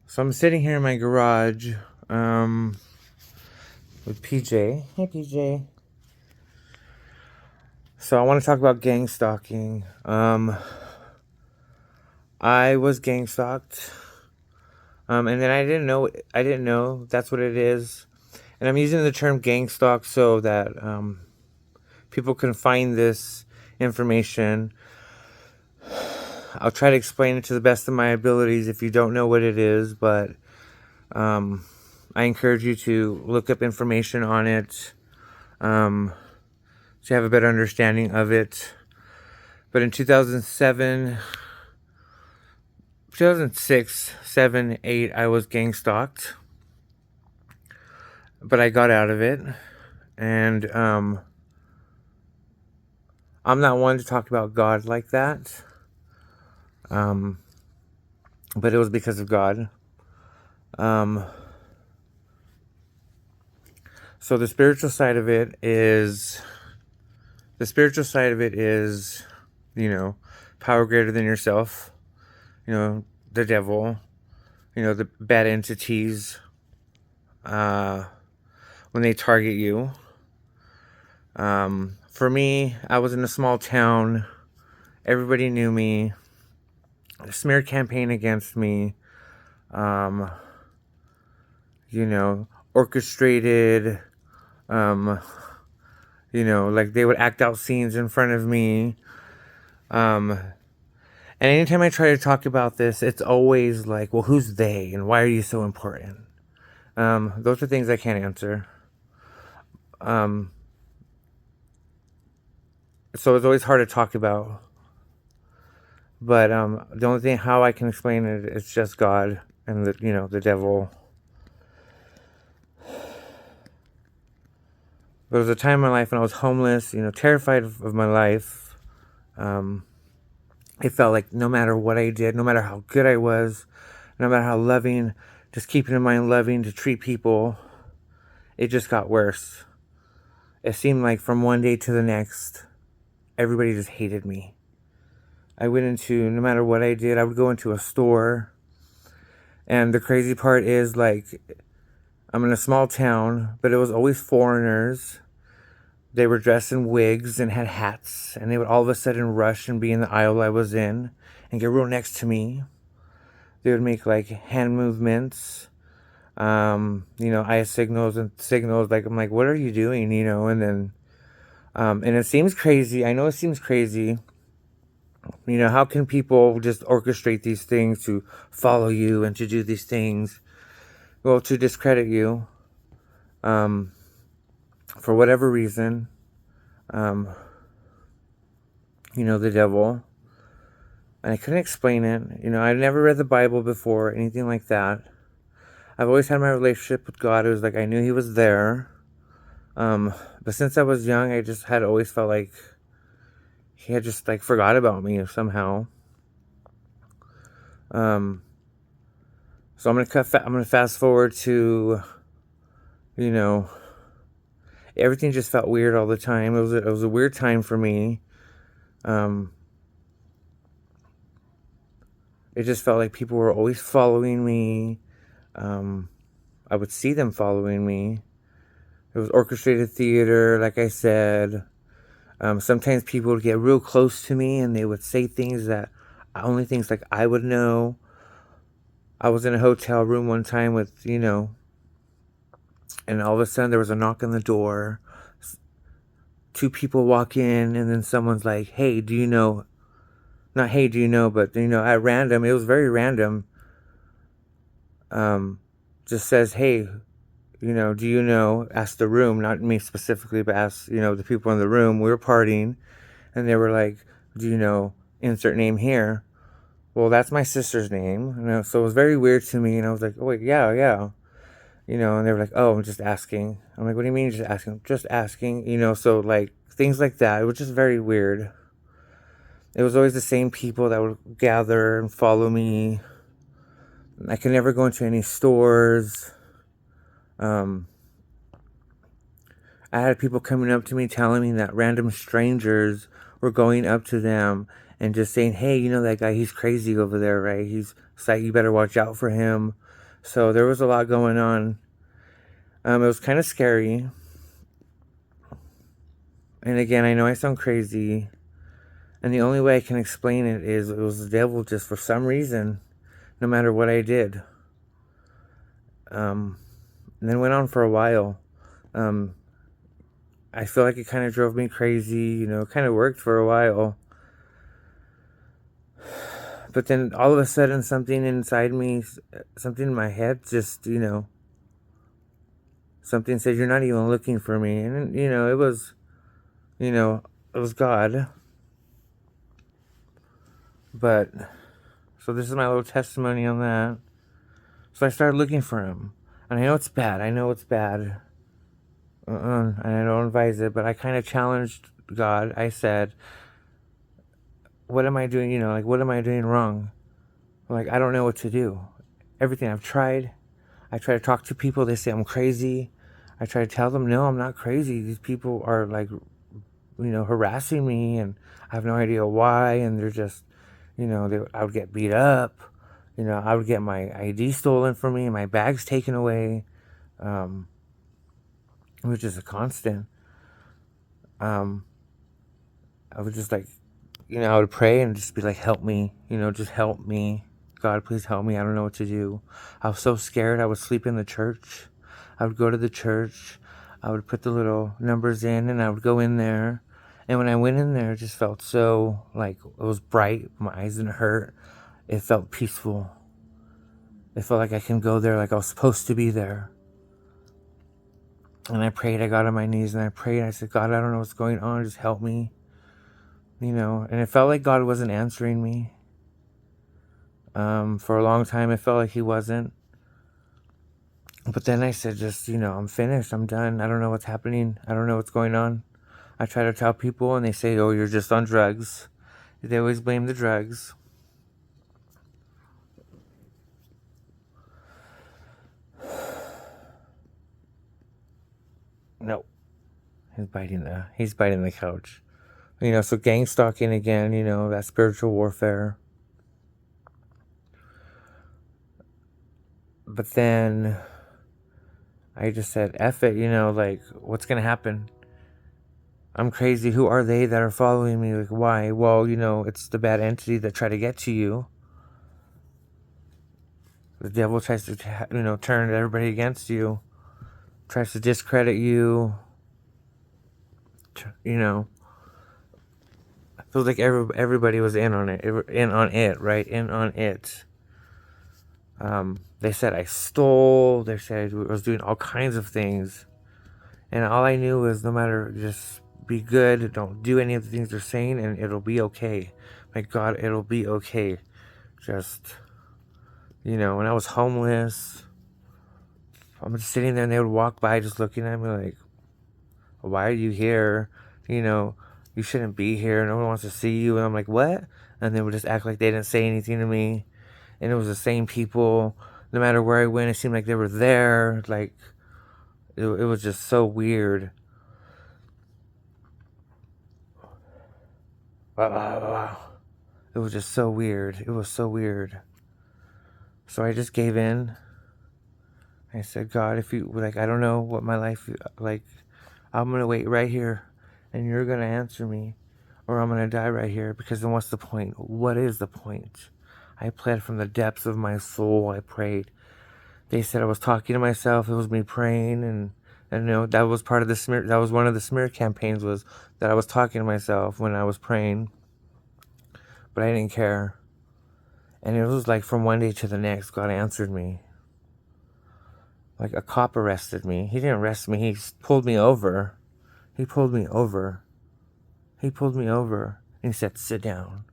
So I'm sitting here in my garage with PJ. Hey, PJ. So I want to talk about gang stalking. I was gang stalked, and then I didn't know that's what it is. And I'm using the term gang stalk so that people can find this information. I'll try to explain it to the best of my abilities if you don't know what it is, but I encourage you to look up information on it. To have a better understanding of it. But in 2007, 2006, 7, 8, I was gang stalked. But I got out of it. And I'm not one to talk about God like that. But it was because of God. So the spiritual side of it is, power greater than yourself. The devil. The bad entities. When they target you. For me, I was in a small town. Everybody knew me. A smear campaign against me. Um, Orchestrated. Um, like they would act out scenes in front of me. And anytime I try to talk about this, it's always like, well, who's they and why are you so important? Those are things I can't answer. So it's always hard to talk about. But the only thing how I can explain it is just God and the devil. There was a time in my life when I was homeless, terrified of my life. It felt like no matter what I did, no matter how good I was, no matter how loving, just keeping in mind loving to treat people, it just got worse. It seemed like from one day to the next, everybody just hated me. No matter what I did, I would go into a store. And the crazy part is, like, I'm in a small town, but it was always foreigners. They were dressed in wigs and had hats, and they would all of a sudden rush and be in the aisle I was in and get real next to me. They would make like hand movements, eye signals and signals. Like, I'm like, what are you doing? And then, and it seems crazy. I know it seems crazy. How can people just orchestrate these things to follow you and to do these things? Well, to discredit you, for whatever reason. The devil. And I couldn't explain it. I've never read the Bible before, anything like that. I've always had my relationship with God. It was like I knew He was there. But since I was young, I just had always felt like He had just like forgot about me somehow. So I'm gonna fast forward to, everything just felt weird all the time. It was a weird time for me. It just felt like people were always following me. I would see them following me. It was orchestrated theater, like I said. Sometimes people would get real close to me and they would say things that only things like I would know. I was in a hotel room one time with, and all of a sudden there was a knock on the door. Two people walk in and then someone's like, hey, do you know? Not hey, do you know, but, at random, it was very random. Just says, hey, do you know? Asked the room, not me specifically, but asked, the people in the room. We were partying and they were like, do you know, insert name here? Well, that's my sister's name. So it was very weird to me. And I was like, oh, wait, yeah, yeah. And they were like, oh, I'm just asking. I'm like, what do you mean just asking? Just asking, so like things like that. It was just very weird. It was always the same people that would gather and follow me. I could never go into any stores. I had people coming up to me telling me that random strangers were going up to them and just saying, hey, that guy, he's crazy over there, right? It's like, you better watch out for him. So there was a lot going on. It was kind of scary. And again, I know I sound crazy. And the only way I can explain it is it was the devil, just for some reason, no matter what I did. And then went on for a while. I feel like it kind of drove me crazy, it kind of worked for a while. But then all of a sudden, something inside me, something in my head, just, something said, you're not even looking for me. And, it was God. But, so this is my little testimony on that. So I started looking for him. And I know it's bad. I And I don't advise it, but I kind of challenged God. I said, what am I doing? What am I doing wrong? Like, I don't know what to do. Everything I've tried. I try to talk to people. They say I'm crazy. I try to tell them, no, I'm not crazy. These people are like, harassing me, and I have no idea why. And they're just, I would get beat up. I would get my ID stolen from me, my bags taken away. Which is a constant. I would just like, I would pray and just be like, help me, just help me. God, please help me. I don't know what to do. I was so scared. I would sleep in the church. I would go to the church. I would put the little numbers in, and I would go in there. And when I went in there, it just felt so, like, it was bright. My eyes didn't hurt. It felt peaceful. It felt like I can go there like I was supposed to be there. And I prayed. I got on my knees and I prayed. I said, God, I don't know what's going on. Just help me. And it felt like God wasn't answering me. For a long time, it felt like he wasn't. But then I said, just, I'm finished. I'm done. I don't know what's happening. I don't know what's going on. I try to tell people, and they say, oh, you're just on drugs. They always blame the drugs. No. He's biting the couch. So gang stalking again, that spiritual warfare. But then I just said, F it, like, what's going to happen? I'm crazy. Who are they that are following me? Like, why? Well, it's the bad entity that try to get to you. The devil tries to, turn everybody against you. Tries to discredit you. Feels like everybody was in on it. Right? In on it. They said I stole. They said I was doing all kinds of things. And all I knew was, no matter, just be good. Don't do any of the things they're saying, and it'll be okay. My God, it'll be okay. Just, when I was homeless, I'm just sitting there, and they would walk by just looking at me like, why are you here? You shouldn't be here. No one wants to see you. And I'm like, what? And they would just act like they didn't say anything to me. And it was the same people. No matter where I went, it seemed like they were there. Like, it was just so weird. Wow. It was just so weird. It was so weird. So I just gave in. I said, God, if you, like, I don't know what my life, like, I'm going to wait right here, and you're going to answer me, or I'm going to die right here, because then what's the point? What is the point? I pled from the depths of my soul. I prayed. They said I was talking to myself. It was me praying, and that was part of the smear. That was one of the smear campaigns, was that I was talking to myself when I was praying, but I didn't care. And it was like from one day to the next, God answered me. Like, a cop arrested me. He didn't arrest me. He pulled me over. He pulled me over. And he said, sit down.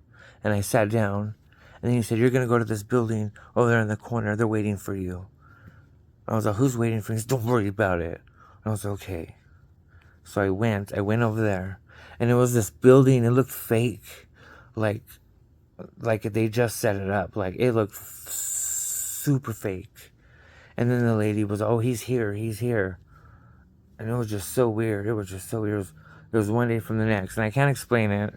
And I sat down. And then he said, you're going to go to this building over there in the corner. They're waiting for you. I was like, who's waiting for me? He said, don't worry about it. And I was like, okay. So I went over there. And it was this building. It looked fake. Like they just set it up. Like, it looked super fake. And then the lady was, oh, he's here. And it was just so weird. It was one day from the next. And I can't explain it.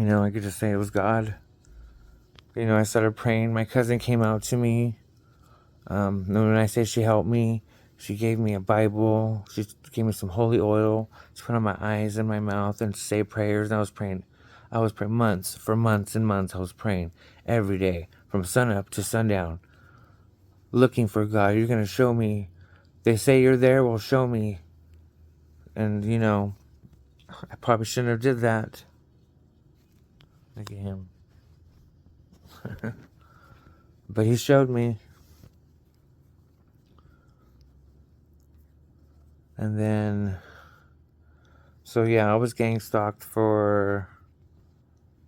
I could just say it was God. I started praying. My cousin came out to me. And when I say she helped me, she gave me a Bible. She gave me some holy oil to put on my eyes and my mouth and say prayers. And I was praying. For months and months. I was praying every day from sun up to sundown, looking for God. You're going to show me. They say you're there. Well, show me. And, I probably shouldn't have did that. Look at him. But he showed me. And then, so yeah, I was gang stalked for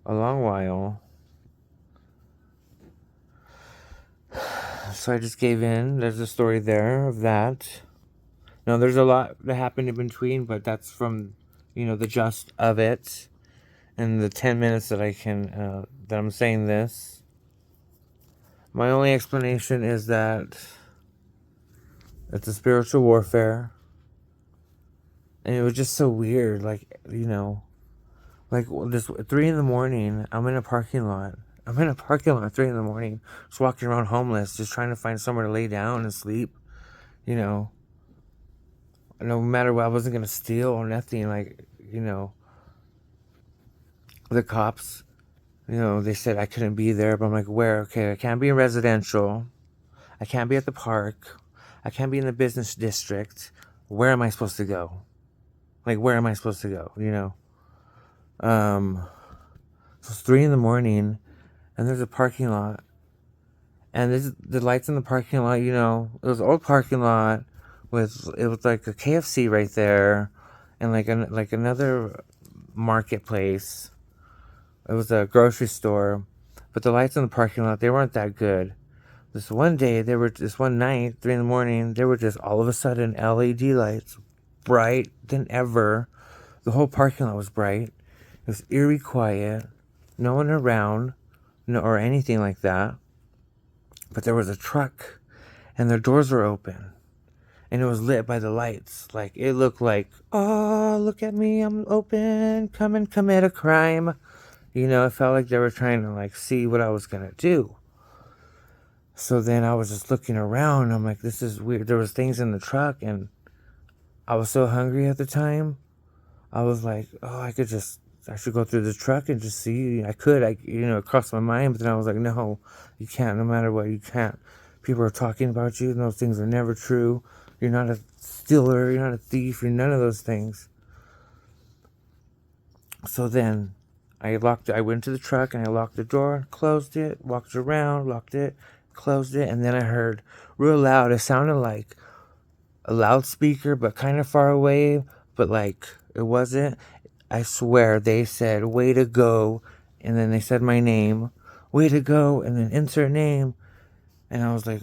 a long while. So I just gave in. There's a story there of that. No, there's a lot that happened in between, but that's from, the gist of it. And the 10 minutes that that I'm saying this. My only explanation is that it's a spiritual warfare. And it was just so weird. Like this 3 in the morning, I'm in a parking lot. At 3 in the morning, just walking around homeless, just trying to find somewhere to lay down and sleep. No matter what, I wasn't going to steal or nothing. The cops, they said I couldn't be there, but I'm like, where? Okay, I can't be in residential. I can't be at the park. I can't be in the business district. Where am I supposed to go? Where am I supposed to go? So it's 3 in the morning, and there's a parking lot. And the lights in the parking lot, it was an old parking lot it was like a KFC right there, and like another marketplace. It was a grocery store, but the lights in the parking lot, they weren't that good. This one night, 3 in the morning, they were just all of a sudden LED lights, bright than ever. The whole parking lot was bright. It was eerie quiet, no one around, or anything like that. But there was a truck, and their doors were open, and it was lit by the lights. It looked like, oh, look at me, I'm open, come and commit a crime. It felt like they were trying to see what I was gonna do. So then I was just looking around. I'm like, this is weird. There was things in the truck, and I was so hungry at the time. I was like, oh, I should go through the truck and just see. It crossed my mind, but then I was like, no, you can't. No matter what, you can't. People are talking about you, and those things are never true. You're not a stealer. You're not a thief. You're none of those things. So then I went to the truck, and I locked the door, closed it, walked around, locked it, closed it, and then I heard real loud. It sounded like a loudspeaker, but kind of far away, but it wasn't. I swear they said, way to go, and then they said my name, way to go, and then insert name, and I was like,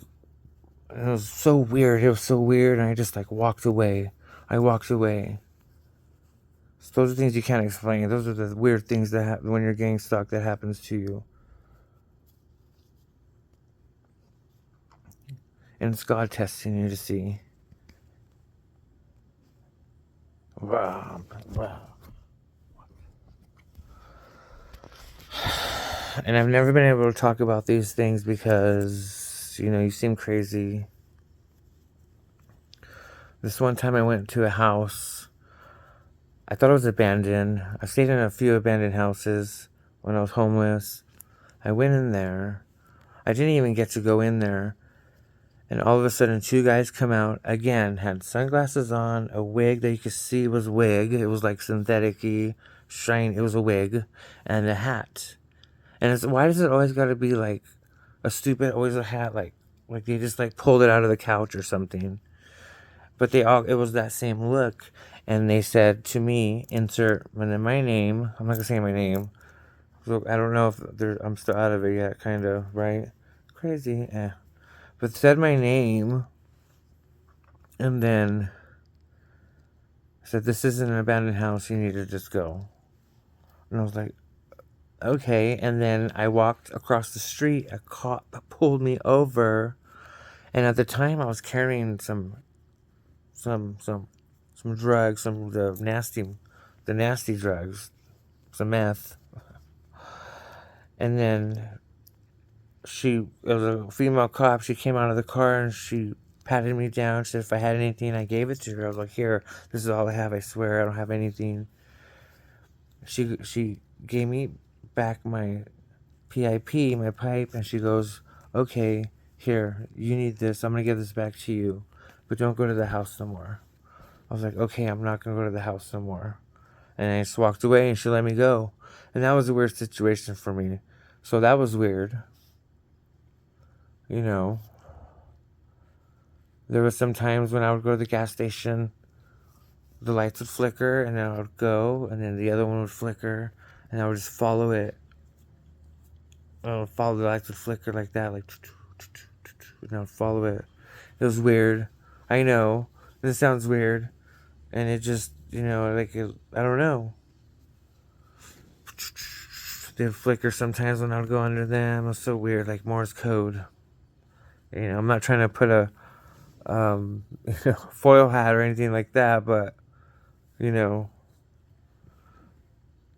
it was so weird. It was so weird, and I just walked away. I walked away. So those are things you can't explain. Those are the weird things that happen when you're gang stalked that happens to you. And it's God testing you to see. Wow. And I've never been able to talk about these things because, you seem crazy. This one time I went to a house. I thought it was abandoned. I stayed in a few abandoned houses when I was homeless. I went in there. I didn't even get to go in there. And all of a sudden, 2 guys come out. Again, had sunglasses on, a wig that you could see was wig. It was synthetic-y, shiny. It was a wig. And a hat. And why does it always got to be always a hat, like they just pulled it out of the couch or something. But it was that same look. And they said to me, insert my name. I'm not going to say my name. So I don't know if I'm still out of it yet, kind of, right? Crazy, But said my name. And then said, this isn't an abandoned house. You need to just go. And I was like, okay. And then I walked across the street. A cop pulled me over. And at the time I was carrying some drugs, the nasty drugs, some meth. And then it was a female cop. She came out of the car and she patted me down. Said if I had anything, I gave it to her. I was like, here, this is all I have. I swear, I don't have anything. She gave me back my PIP, my pipe, and she goes, okay, here, you need this. I'm gonna give this back to you, but don't go to the house no more. I was like, okay, I'm not gonna go to the house no more. And I just walked away and she let me go. And that was a weird situation for me. So that was weird. You know, there was some times when I would go to the gas station, the lights would flicker, and then I would go, and then the other one would flicker, and I would just follow it. I would follow the lights would flicker like that, like, and I would follow it. It was weird. I know. This sounds weird. And it just, I don't know. They'd flicker sometimes when I would go under them. It was so weird, like Morse code. I'm not trying to put a foil hat or anything like that, but when you're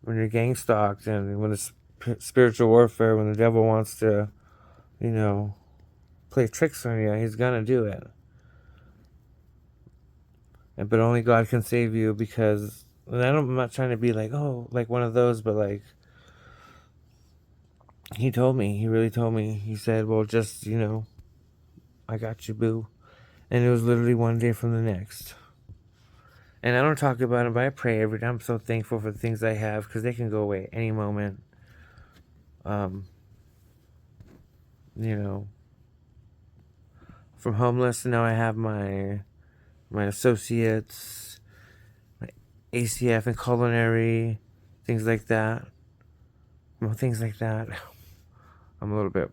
gangstalked and when it's spiritual warfare, when the devil wants to, play tricks on you, he's gonna do it. But only God can save you because I'm not trying to be like, oh, like one of those, but like he really told me. He said, well, just, I got you, boo. And it was literally one day from the next. And I don't talk about it, but I pray every day. I'm so thankful for the things I have because they can go away any moment. From homeless, now I have my associates, my ACF and culinary, things like that. Well, things like that. I'm a little bit.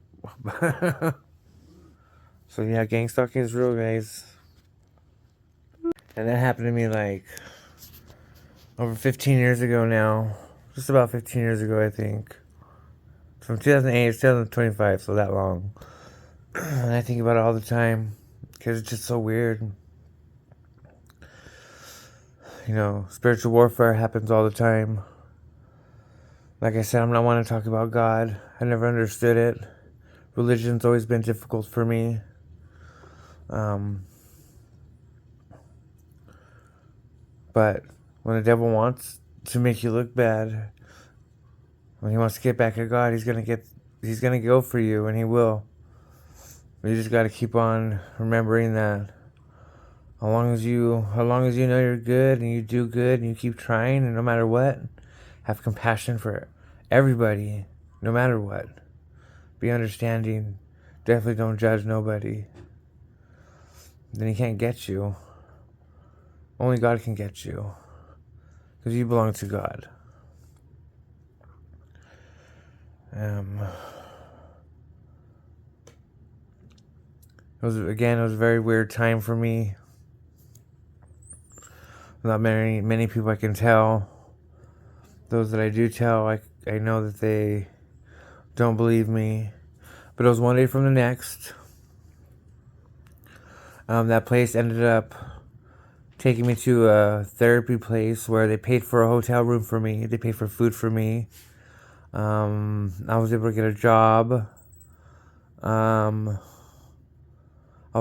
So yeah, gang stalking is real, guys. And that happened to me like over 15 years ago now. Just about 15 years ago, I think. From 2008 to 2025, so that long. And I think about it all the time because it's just so weird. Spiritual warfare happens all the time. Like I said, I'm not wanting to talk about God. I never understood it. Religion's always been difficult for me. But when the devil wants to make you look bad, when he wants to get back at God, he's gonna go for you, and he will. But you just gotta keep on remembering that. As long as you know you're good and you do good and you keep trying, and no matter what, have compassion for everybody, no matter what. Be understanding. Definitely don't judge nobody. Then he can't get you. Only God can get you. Because you belong to God. It was a very weird time for me. Not many people I can tell. Those that I do tell, I know that they don't believe me. But it was one day from the next. That place ended up taking me to a therapy place where they paid for a hotel room for me. They paid for food for me. I was able to get a job. I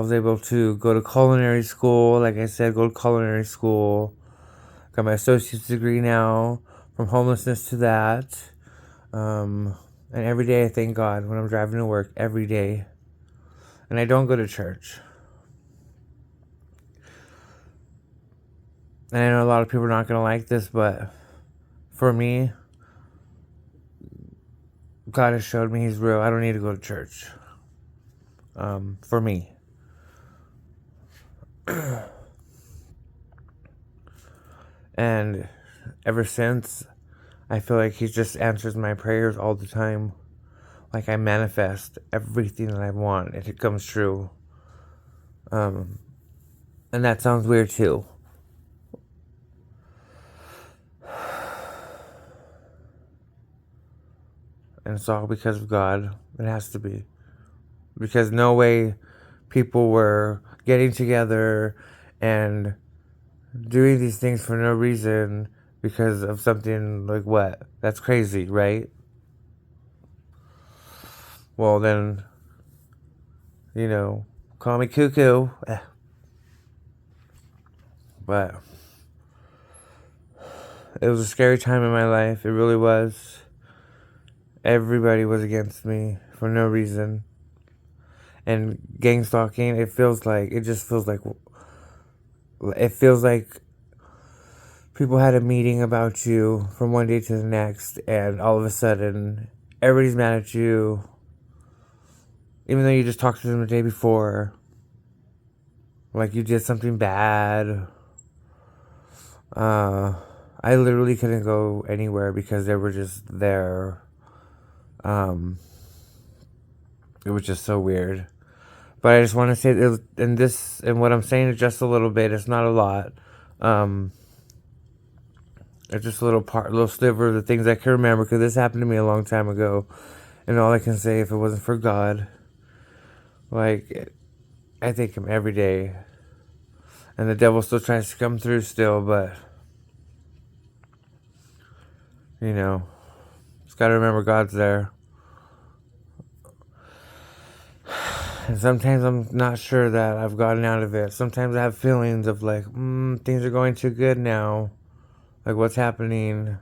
was able to go to culinary school. Like I said, go to culinary school. Got my associate's degree now. From homelessness to that. And every day I thank God when I'm driving to work. Every day. And I don't go to church. And I know a lot of people are not going to like this, but for me, God has showed me He's real. I don't need to go to church. For me. And ever since, I feel like He just answers my prayers all the time. Like I manifest everything that I want, and it comes true. And that sounds weird too. And it's all because of God. It has to be. Because no way people were getting together and doing these things for no reason because of something like what? That's crazy, right? well then, call me cuckoo. But it was a scary time in my life. It really was. Everybody was against me for no reason. And gang stalking, it just feels like people had a meeting about you from one day to the next, and all of a sudden, everybody's mad at you, even though you just talked to them the day before. Like you did something bad. I literally couldn't go anywhere because they were just there. It was just so weird. But I just want to say, and what I'm saying is just a little bit. It's not a lot. It's just a little sliver of the things I can remember, because this happened to me a long time ago, and all I can say, if it wasn't for God, like, I thank Him every day, and the devil still tries to come through still, but just gotta remember God's there. And sometimes I'm not sure that I've gotten out of it. Sometimes I have feelings of like, things are going too good now. Like, what's happening?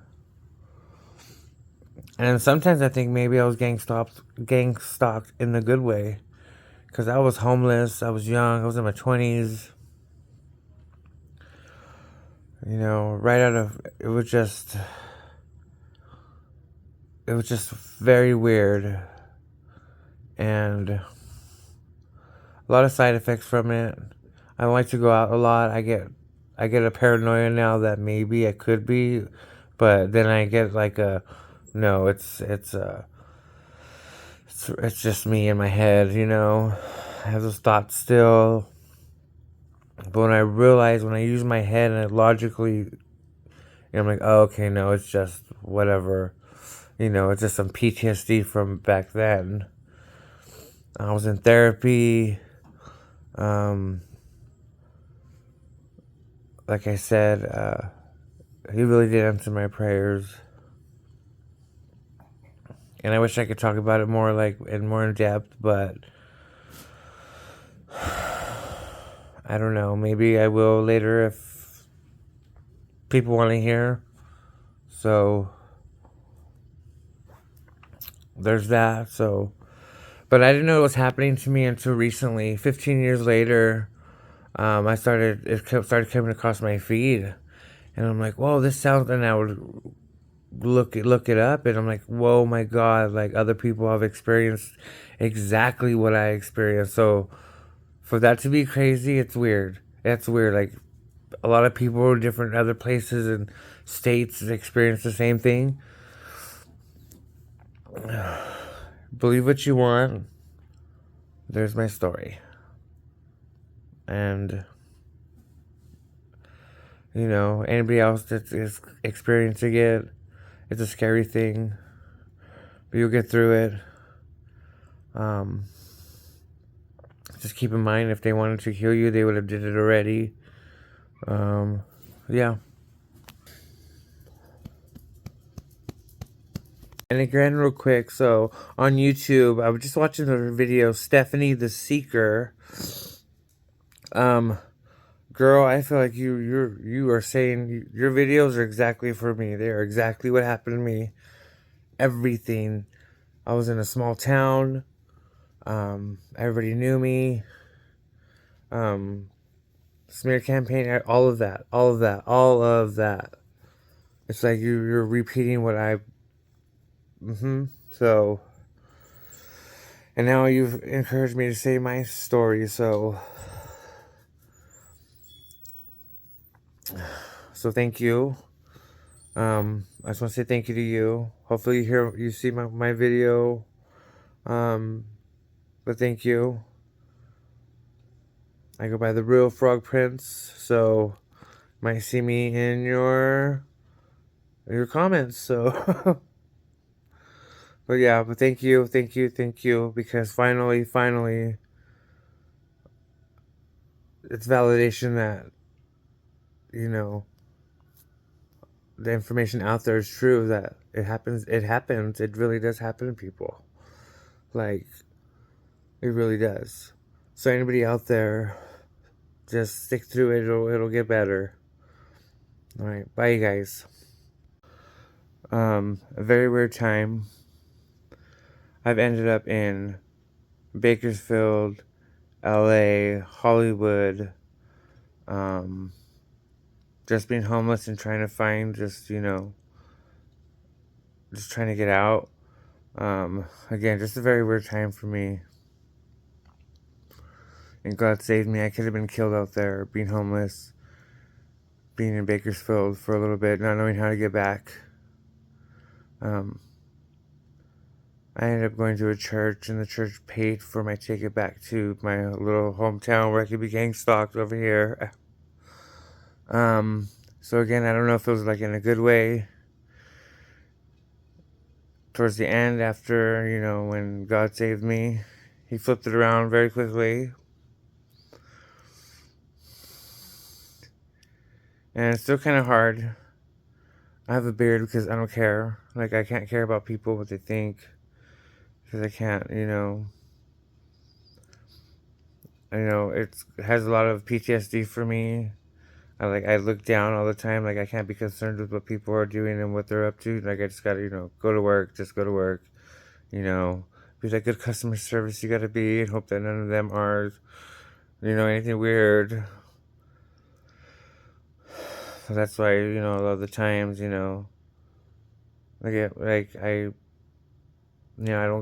And sometimes I think maybe I was gang stalked in the good way. Because I was homeless, I was young, I was in my 20s. Right out of, it was just very weird. And a lot of side effects from it. I don't like to go out a lot. I get a paranoia now that maybe I could be, but then I get like no, it's just me in my head, I have those thoughts still. But when I use my head and logically, I'm like, oh, okay, no, it's just whatever. It's just some PTSD from back then. I was in therapy. Like I said, he really did answer my prayers. And I wish I could talk about it more more in depth, but I don't know. Maybe I will later if people want to hear. So there's that. But I didn't know it was happening to me until recently. 15 years later, it started coming across my feed, and I'm like, whoa, this sounds. And I would look it up, and I'm like, whoa, my God, like other people have experienced exactly what I experienced. So for that to be crazy, it's weird. It's weird. Like, a lot of people in different other places and states experience the same thing. Believe what you want. There's my story. And anybody else that is experiencing it, it's a scary thing, but you'll get through it. Just keep in mind, if they wanted to kill you, they would have did it already. Yeah. And again, real quick, so on YouTube, I was just watching the video, Stephanie the Seeker. Girl, I feel like you are saying your videos are exactly for me. They are exactly what happened to me. Everything. I was in a small town. Everybody knew me. Smear campaign, all of that. It's like you're repeating what I. So, and now you've encouraged me to say my story. So thank you. I just want to say thank you to you. Hopefully you see my video. But thank you. I go by the Real Frog Prince, so might see me in your comments. So, but yeah, but thank you, because finally, it's validation that the information out there is true. That it happens. It really does happen to people. Like, it really does. So anybody out there, just stick through it. It'll get better. All right, bye, you guys. A very weird time. I've ended up in Bakersfield, LA, Hollywood, just being homeless and trying to find just trying to get out. Again, just a very weird time for me. And God saved me. I could have been killed out there, being homeless, being in Bakersfield for a little bit, not knowing how to get back. I ended up going to a church, and the church paid for my ticket back to my little hometown where I could be gangstalked over here. So again, I don't know if it was like in a good way. Towards the end, after, when God saved me, He flipped it around very quickly. And it's still kind of hard. I have a beard because I don't care. Like, I can't care about people, what they think. Because I can't, it has a lot of PTSD for me. I look down all the time. Like, I can't be concerned with what people are doing and what they're up to. Like, I just gotta, go to work. Just go to work. Be like good customer service you gotta be, and hope that none of them are, anything weird. So that's why, a lot of the times, I don't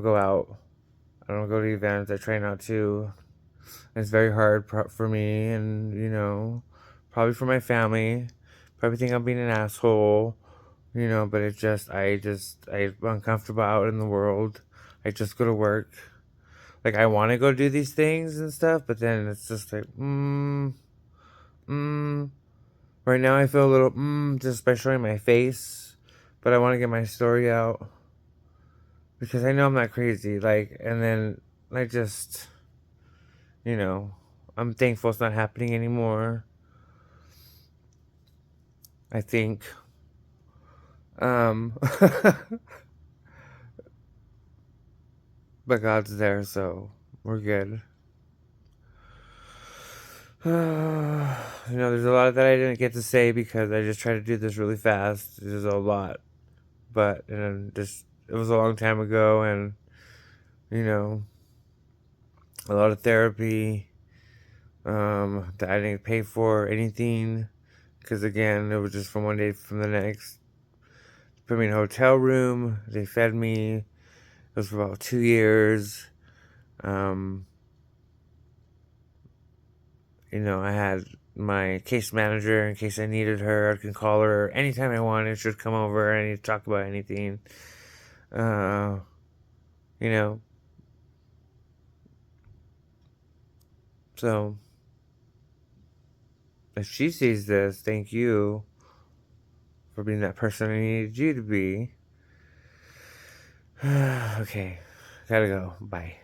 go out. I don't go to events. I try not to. It's very hard for me, and, probably for my family. Probably think I'm being an asshole, but I'm uncomfortable out in the world. I just go to work. Like, I want to go do these things and stuff, but then it's just like, Right now I feel a little, just by showing my face, but I want to get my story out. Because I know I'm not crazy, and then I just, I'm thankful it's not happening anymore. I think. But God's there, so we're good. There's a lot that I didn't get to say because I just tried to do this really fast. There's a lot. But, it was a long time ago, and, a lot of therapy, that I didn't pay for anything. Because, again, it was just from one day from the next. Put me in a hotel room. They fed me. It was for about 2 years. I had my case manager in case I needed her. I can call her anytime I wanted. She'd come over. I need to talk about anything. So, if she sees this, thank you for being that person I needed you to be. Okay, gotta go. Bye.